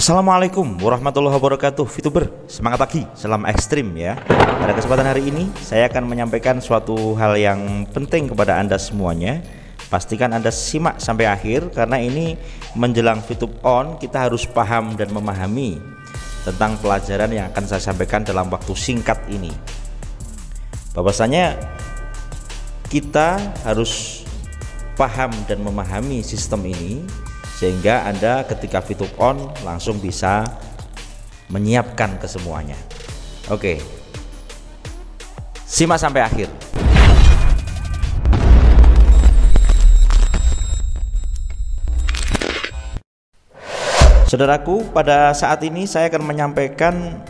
Assalamualaikum warahmatullahi wabarakatuh. VTuber, semangat pagi, salam ekstrim ya. Pada kesempatan hari ini saya akan menyampaikan suatu hal yang penting kepada Anda semuanya. Pastikan Anda simak sampai akhir, karena ini menjelang VTube on, kita harus paham dan memahami tentang pelajaran yang akan saya sampaikan dalam waktu singkat ini. Bahwasanya kita harus paham dan memahami sistem ini, sehingga Anda ketika VTube on langsung bisa menyiapkan kesemuanya. Oke, simak sampai akhir. Saudaraku, pada saat ini saya akan menyampaikan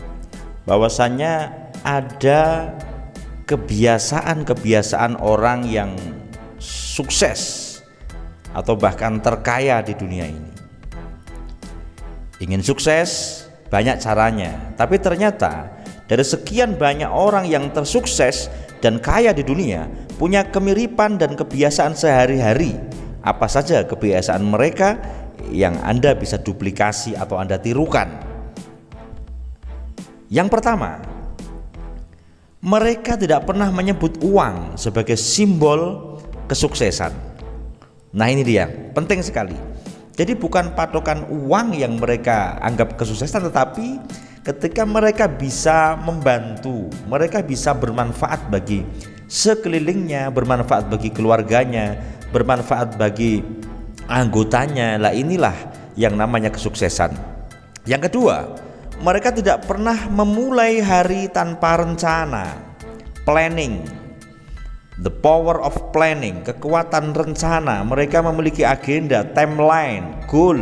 bahwasannya ada kebiasaan-kebiasaan orang yang sukses atau bahkan terkaya di dunia ini. Ingin sukses banyak caranya, tapi ternyata dari sekian banyak orang yang tersukses dan kaya di dunia punya kemiripan dan kebiasaan sehari-hari. Apa saja kebiasaan mereka yang Anda bisa duplikasi atau Anda tirukan? Yang pertama, mereka tidak pernah menyebut uang sebagai simbol kesuksesan. Nah, ini dia, penting sekali. Jadi bukan patokan uang yang mereka anggap kesuksesan, tetapi ketika mereka bisa membantu, mereka bisa bermanfaat bagi sekelilingnya, bermanfaat bagi keluarganya, bermanfaat bagi anggotanya. Lah, inilah yang namanya kesuksesan. Yang kedua, mereka tidak pernah memulai hari tanpa rencana, planning. The power of planning, kekuatan rencana. Mereka memiliki agenda, timeline, goal.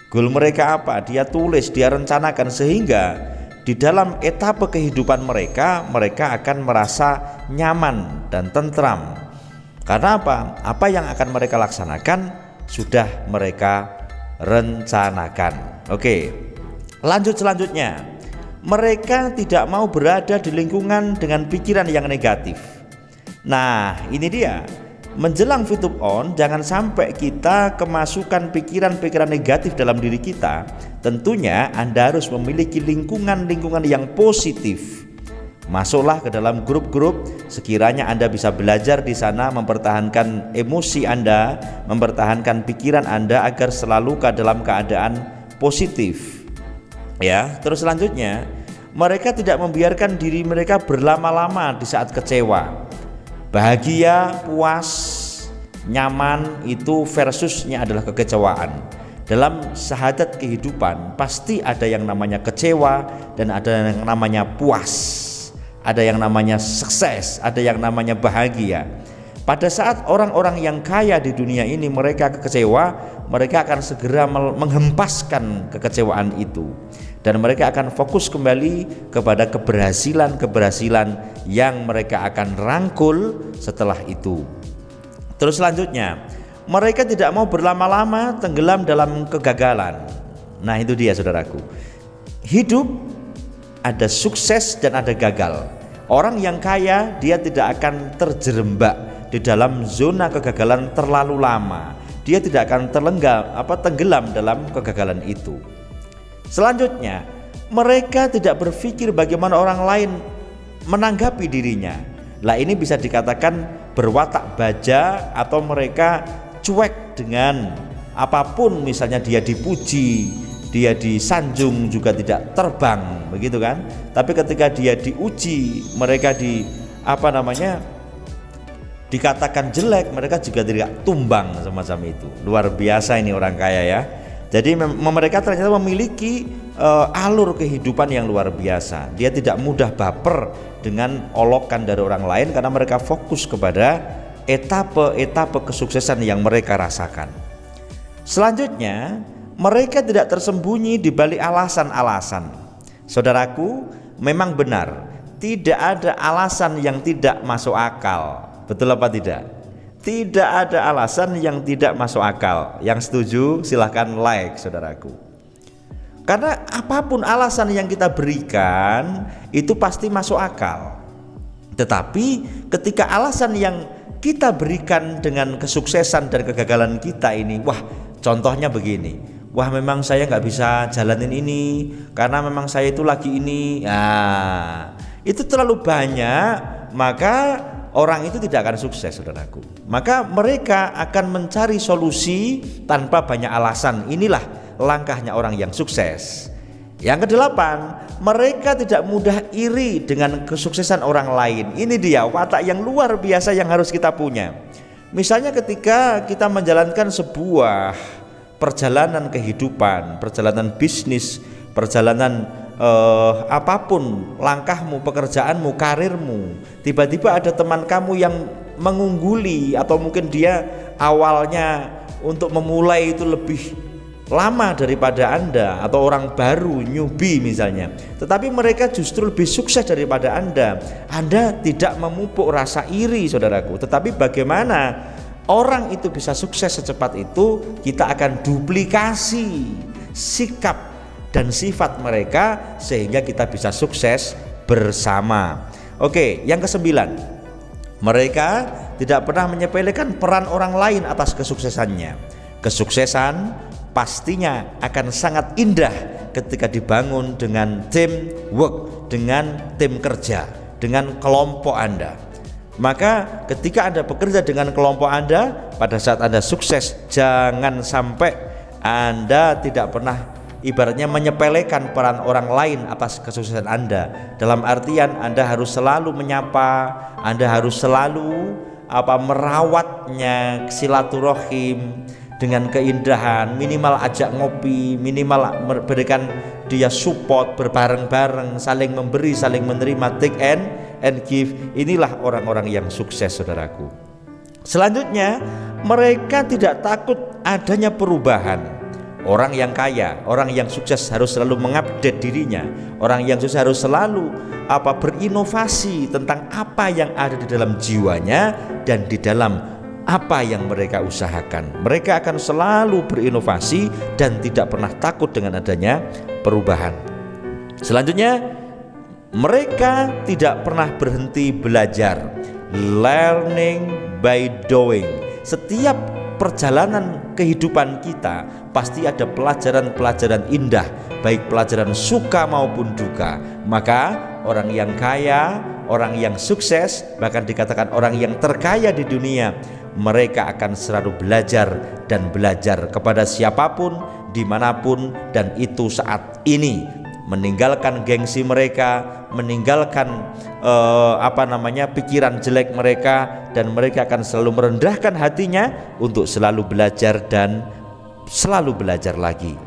Goal mereka apa? Dia tulis, dia rencanakan, sehingga di dalam etapa kehidupan mereka akan merasa nyaman dan tentram. Karena apa? Apa yang akan mereka laksanakan sudah mereka rencanakan. Oke, lanjut selanjutnya. Mereka tidak mau berada di lingkungan dengan pikiran yang negatif. Nah, ini dia, menjelang VTube on, jangan sampai kita kemasukan pikiran-pikiran negatif dalam diri kita. Tentunya Anda harus memiliki lingkungan-lingkungan yang positif. Masuklah ke dalam grup-grup, sekiranya Anda bisa belajar di sana, mempertahankan emosi Anda, mempertahankan pikiran Anda agar selalu dalam keadaan positif. Ya, terus selanjutnya, mereka tidak membiarkan diri mereka berlama-lama di saat kecewa. Bahagia, puas, nyaman itu versusnya adalah kekecewaan. Dalam sahadat kehidupan pasti ada yang namanya kecewa dan ada yang namanya puas, ada yang namanya sukses, ada yang namanya bahagia. Pada saat orang-orang yang kaya di dunia ini mereka kecewa, mereka akan segera menghempaskan kekecewaan itu, dan mereka akan fokus kembali kepada keberhasilan-keberhasilan yang mereka akan rangkul setelah itu. Terus selanjutnya, mereka tidak mau berlama-lama tenggelam dalam kegagalan. Nah, itu dia saudaraku. Hidup ada sukses dan ada gagal. Orang yang kaya dia tidak akan terjerembab di dalam zona kegagalan terlalu lama. Dia tidak akan tenggelam dalam kegagalan itu. Selanjutnya, mereka tidak berpikir bagaimana orang lain menanggapi dirinya. Lah, ini bisa dikatakan berwatak baja atau mereka cuek dengan apapun. Misalnya dia dipuji, dia disanjung juga tidak terbang, begitu kan? Tapi ketika dia diuji, mereka dikatakan jelek, mereka juga tidak tumbang semacam itu. Luar biasa ini orang kaya ya. Jadi mereka ternyata memiliki alur kehidupan yang luar biasa. Dia tidak mudah baper dengan olokan dari orang lain karena mereka fokus kepada etape-etape kesuksesan yang mereka rasakan. Selanjutnya, mereka tidak tersembunyi di balik alasan-alasan. Saudaraku, memang benar, tidak ada alasan yang tidak masuk akal. Betul apa tidak? Tidak ada alasan yang tidak masuk akal. Yang setuju silahkan like, saudaraku. Karena apapun alasan yang kita berikan itu pasti masuk akal. Tetapi ketika alasan yang kita berikan dengan kesuksesan dan kegagalan kita ini, wah, contohnya begini, wah memang saya nggak bisa jalanin ini karena memang saya itu lagi ini. Nah, itu terlalu banyak, maka orang itu tidak akan sukses, saudaraku. Maka mereka akan mencari solusi tanpa banyak alasan. Inilah langkahnya orang yang sukses. Yang kedelapan, mereka tidak mudah iri dengan kesuksesan orang lain. Ini dia watak yang luar biasa yang harus kita punya. Misalnya ketika kita menjalankan sebuah perjalanan kehidupan, perjalanan bisnis, perjalanan apapun, langkahmu, pekerjaanmu, karirmu, tiba-tiba ada teman kamu yang mengungguli, atau mungkin dia awalnya untuk memulai itu lebih lama daripada Anda, atau orang baru, newbie misalnya, tetapi mereka justru lebih sukses daripada Anda. Anda tidak memupuk rasa iri, saudaraku, tetapi bagaimana orang itu bisa sukses secepat itu, kita akan duplikasi sikap dan sifat mereka sehingga kita bisa sukses bersama. Oke, yang kesembilan, mereka tidak pernah menyepelekan peran orang lain atas kesuksesannya. Kesuksesan pastinya akan sangat indah ketika dibangun dengan teamwork, dengan tim kerja, dengan kelompok Anda. Maka ketika Anda bekerja dengan kelompok Anda, pada saat Anda sukses, jangan sampai Anda tidak pernah ibaratnya menyepelekan peran orang lain atas kesuksesan Anda. Dalam artian Anda harus selalu menyapa, Anda harus selalu merawatnya, silaturahim dengan keindahan, minimal ajak ngopi, minimal berikan dia support, berbareng-bareng, saling memberi, saling menerima, take and give. Inilah orang-orang yang sukses, saudaraku. Selanjutnya, mereka tidak takut adanya perubahan. Orang yang kaya, orang yang sukses harus selalu mengupdate dirinya. Orang yang sukses harus selalu berinovasi tentang apa yang ada di dalam jiwanya dan di dalam apa yang mereka usahakan. Mereka akan selalu berinovasi dan tidak pernah takut dengan adanya perubahan. Selanjutnya, mereka tidak pernah berhenti belajar. Learning by doing. Setiap perjalanan kehidupan kita pasti ada pelajaran-pelajaran indah, baik pelajaran suka maupun duka. Maka orang yang kaya, orang yang sukses, bahkan dikatakan orang yang terkaya di dunia, mereka akan selalu belajar dan belajar kepada siapapun, dimanapun, dan itu saat ini. Meninggalkan gengsi mereka, meninggalkan pikiran jelek mereka, dan mereka akan selalu merendahkan hatinya untuk selalu belajar dan selalu belajar lagi.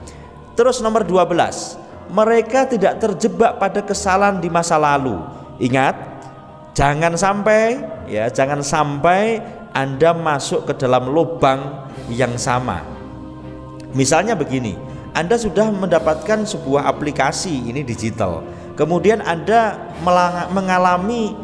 Terus nomor 12, mereka tidak terjebak pada kesalahan di masa lalu. Ingat, jangan sampai Anda masuk ke dalam lubang yang sama. Misalnya begini, Anda sudah mendapatkan sebuah aplikasi ini digital, kemudian Anda mengalami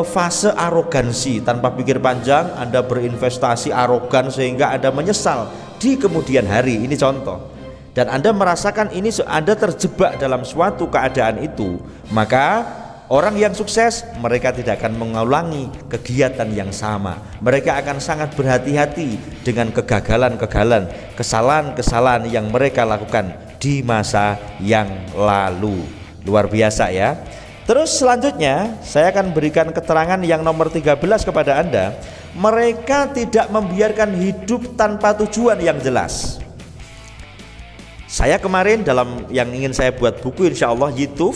fase arogansi. Tanpa pikir panjang Anda berinvestasi arogan sehingga Anda menyesal di kemudian hari. Ini contoh. Dan Anda merasakan ini Anda terjebak dalam suatu keadaan itu, maka orang yang sukses, mereka tidak akan mengulangi kegiatan yang sama. Mereka akan sangat berhati-hati dengan kegagalan-kegagalan, kesalahan-kesalahan yang mereka lakukan di masa yang lalu. Luar biasa ya. Terus selanjutnya saya akan berikan keterangan yang nomor 13 kepada Anda. Mereka tidak membiarkan hidup tanpa tujuan yang jelas. Saya kemarin dalam yang ingin saya buat buku, insya Allah YouTube,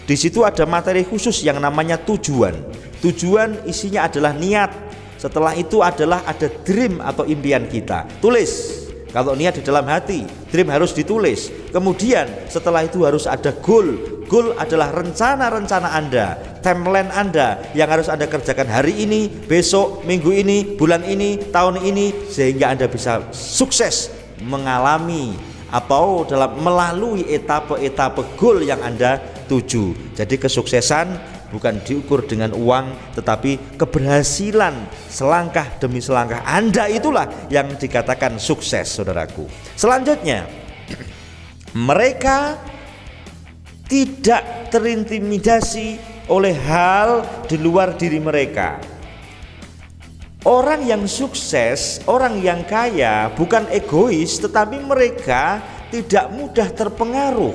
di situ ada materi khusus yang namanya tujuan. Tujuan isinya adalah niat. Setelah itu adalah ada dream atau impian kita. Tulis. Kalau niat di dalam hati, dream harus ditulis. Kemudian setelah itu harus ada goal. Goal adalah rencana-rencana Anda, timeline Anda yang harus Anda kerjakan hari ini, besok, minggu ini, bulan ini, tahun ini, sehingga Anda bisa sukses mengalami atau melalui etape-etape goal yang Anda tuju. Jadi kesuksesan bukan diukur dengan uang, tetapi keberhasilan selangkah demi selangkah Anda itulah yang dikatakan sukses, saudaraku. Selanjutnya, mereka tidak terintimidasi oleh hal di luar diri mereka. Orang yang sukses, orang yang kaya bukan egois, tetapi mereka tidak mudah terpengaruh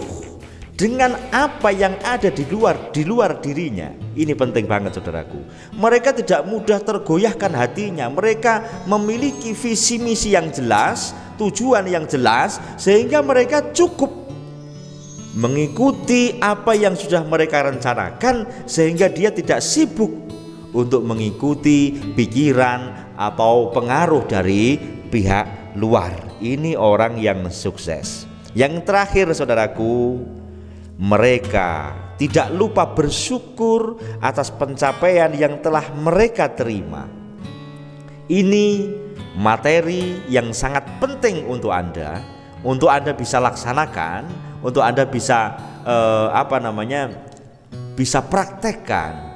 dengan apa yang ada di luar dirinya. Ini penting banget saudaraku. Mereka tidak mudah tergoyahkan hatinya. Mereka memiliki visi misi yang jelas, tujuan yang jelas, sehingga mereka cukup mengikuti apa yang sudah mereka rencanakan, sehingga dia tidak sibuk untuk mengikuti pikiran atau pengaruh dari pihak luar. Ini orang yang sukses. Yang terakhir saudaraku, mereka tidak lupa bersyukur atas pencapaian yang telah mereka terima. Ini materi yang sangat penting untuk Anda bisa laksanakan, untuk Anda bisa bisa praktekkan.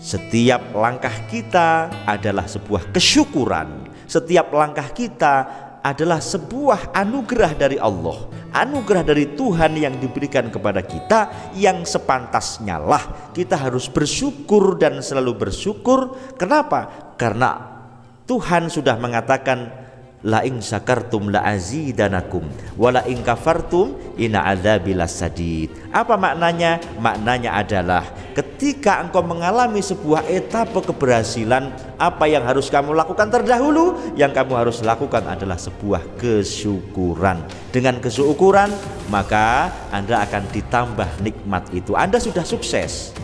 Setiap langkah kita adalah sebuah kesyukuran. Setiap langkah kita adalah sebuah anugerah dari Allah, anugerah dari Tuhan yang diberikan kepada kita, yang sepantasnya lah kita harus bersyukur dan selalu bersyukur. Kenapa? Karena Tuhan sudah mengatakan, la in syakartum la azidanakum wa la in kafartum inna adzabi lasadid. Apa maknanya? Maknanya adalah ketika engkau mengalami sebuah etapa keberhasilan, apa yang harus kamu lakukan terdahulu? Yang kamu harus lakukan adalah sebuah kesyukuran. Dengan kesyukuran maka Anda akan ditambah nikmat itu. Anda sudah sukses.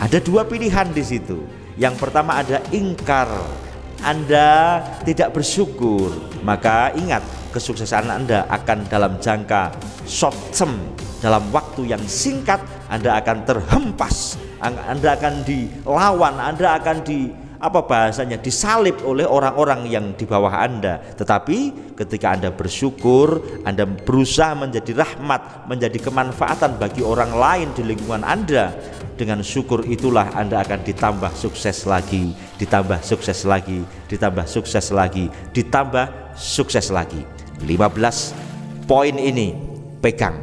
Ada dua pilihan di situ. Yang pertama ada ingkar. Anda tidak bersyukur, maka ingat, kesuksesan Anda akan dalam jangka short term, dalam waktu yang singkat Anda akan terhempas, Anda akan dilawan, Anda akan disalib oleh orang-orang yang di bawah Anda. Tetapi ketika Anda bersyukur, Anda berusaha menjadi rahmat, menjadi kemanfaatan bagi orang lain di lingkungan Anda. Dengan syukur itulah Anda akan ditambah sukses lagi, ditambah sukses lagi, ditambah sukses lagi, ditambah sukses lagi. 15 poin ini pegang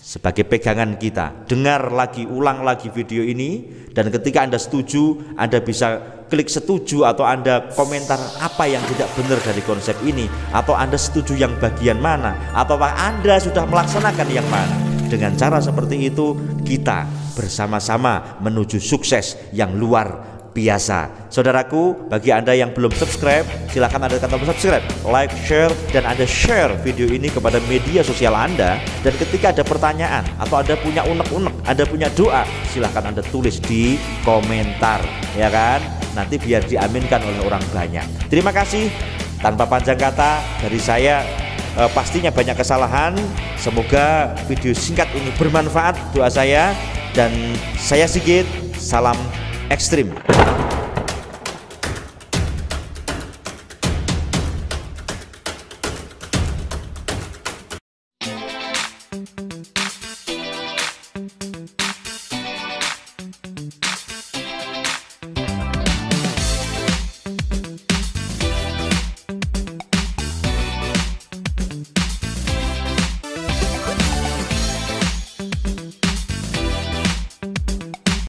sebagai pegangan kita. Dengar lagi, ulang lagi video ini, dan ketika Anda setuju, Anda bisa klik setuju, atau Anda komentar apa yang tidak benar dari konsep ini, atau Anda setuju yang bagian mana, atau Anda sudah melaksanakan yang mana. Dengan cara seperti itu kita bersama-sama menuju sukses yang luar biasa. Saudaraku, bagi Anda yang belum subscribe, silahkan Anda tekan tombol subscribe, like, share, dan Anda share video ini kepada media sosial Anda. Dan ketika ada pertanyaan atau Anda punya unek-unek, Anda punya doa, silahkan Anda tulis di komentar, ya kan? Nanti biar diaminkan oleh orang banyak. Terima kasih. Tanpa panjang kata dari saya, pastinya banyak kesalahan. Semoga video singkat ini bermanfaat, doa saya. Dan saya Sigit, salam ekstrim.